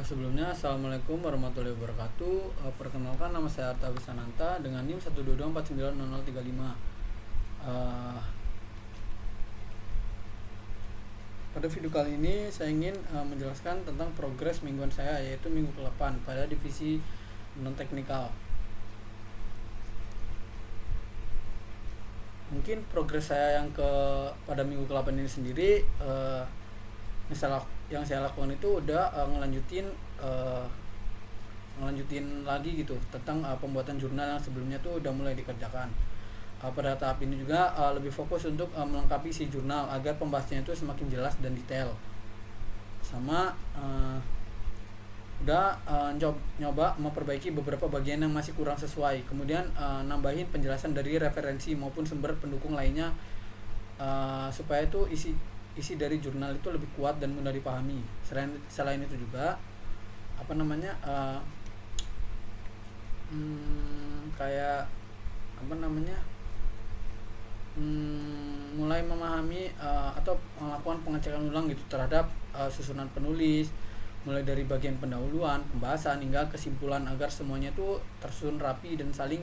Sebelumnya, Assalamualaikum warahmatullahi wabarakatuh. Perkenalkan, nama saya Arta Wisananta dengan NIM 122490035. Uh, Pada video kali ini saya ingin menjelaskan tentang progres mingguan saya, yaitu minggu ke-8 pada divisi non-teknikal. Mungkin progres saya pada minggu ke-8 ini sendiri, yang saya lakukan itu udah ngelanjutin lagi gitu tentang pembuatan jurnal yang sebelumnya tuh udah mulai dikerjakan. Pada tahap ini juga lebih fokus untuk melengkapi si jurnal agar pembahasannya itu semakin jelas dan detail. Sama nyoba memperbaiki beberapa bagian yang masih kurang sesuai. Kemudian nambahin penjelasan dari referensi maupun sumber pendukung lainnya, supaya itu isi dari jurnal itu lebih kuat dan mudah dipahami. Selain itu juga mulai memahami atau melakukan pengecekan ulang gitu terhadap susunan penulis, mulai dari bagian pendahuluan, pembahasan hingga kesimpulan agar semuanya itu tersusun rapi dan saling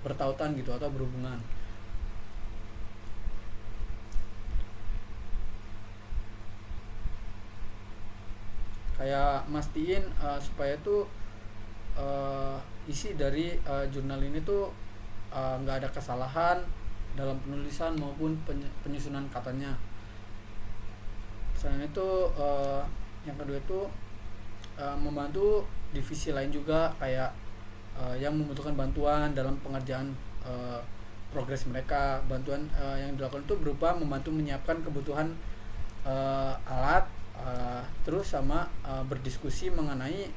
bertautan gitu atau berhubungan. Kayak mastiin supaya tuh isi dari jurnal ini tuh nggak ada kesalahan dalam penulisan maupun penyusunan katanya. Selain itu, yang kedua itu membantu divisi lain juga, kayak yang membutuhkan bantuan dalam pengerjaan progres mereka. Bantuan yang dilakukan itu berupa membantu menyiapkan kebutuhan alat, terus sama berdiskusi mengenai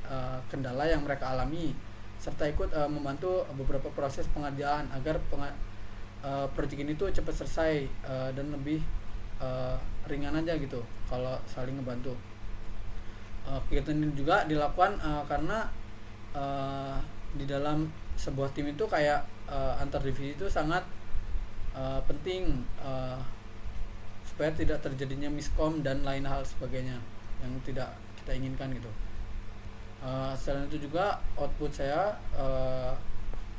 kendala yang mereka alami, serta ikut membantu beberapa proses pengerjaan agar proyek ini tuh cepat selesai dan lebih ringan aja gitu kalau saling ngebantu. Kegiatan ini juga dilakukan karena di dalam sebuah tim itu kayak antar divisi itu sangat penting, supaya tidak terjadinya miskom dan lain hal sebagainya yang tidak kita inginkan gitu. Selain itu juga output saya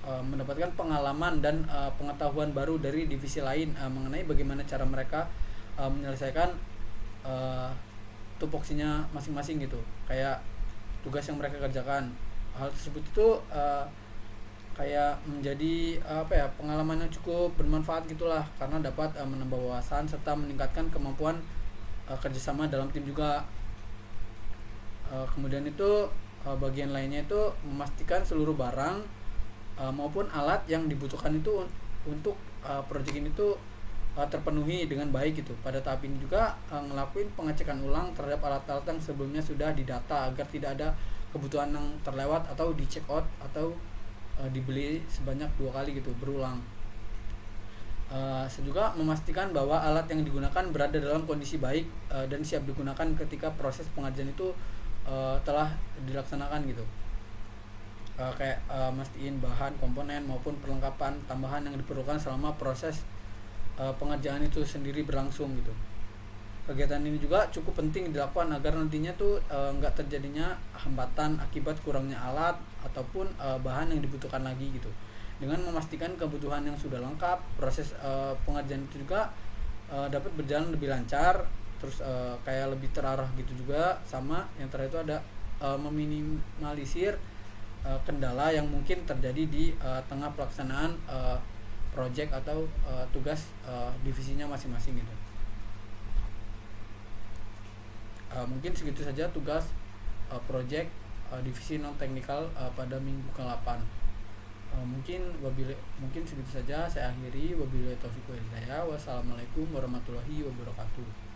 mendapatkan pengalaman dan pengetahuan baru dari divisi lain mengenai bagaimana cara mereka menyelesaikan tupoksinya masing-masing gitu, kayak tugas yang mereka kerjakan. Hal tersebut itu kayak menjadi pengalaman yang cukup bermanfaat gitulah, karena dapat menambah wawasan serta meningkatkan kemampuan kerjasama dalam tim juga. Kemudian itu bagian lainnya itu memastikan seluruh barang maupun alat yang dibutuhkan itu untuk proyek ini tuh terpenuhi dengan baik gitu. Pada tahap ini juga ngelakuin pengecekan ulang terhadap alat-alat yang sebelumnya sudah didata agar tidak ada kebutuhan yang terlewat atau di check out atau dibeli sebanyak 2 kali gitu berulang. Saya juga memastikan bahwa alat yang digunakan berada dalam kondisi baik dan siap digunakan ketika proses pengerjaan itu telah dilaksanakan gitu. Mastiin bahan, komponen maupun perlengkapan tambahan yang diperlukan selama proses pengerjaan itu sendiri berlangsung gitu. Kegiatan ini juga cukup penting dilakukan agar nantinya tuh nggak terjadinya hambatan akibat kurangnya alat ataupun bahan yang dibutuhkan lagi gitu. Dengan memastikan kebutuhan yang sudah lengkap, proses pengerjaan itu juga dapat berjalan lebih lancar, terus kayak lebih terarah gitu juga. Sama yang terakhir itu ada meminimalisir kendala yang mungkin terjadi di tengah pelaksanaan project atau tugas divisinya masing-masing gitu. Mungkin segitu saja tugas project divisi non teknikal pada minggu ke-8. Mungkin segitu saja saya akhiri. Wabillahi taufiq wal hidayah. Wassalamualaikum warahmatullahi wabarakatuh.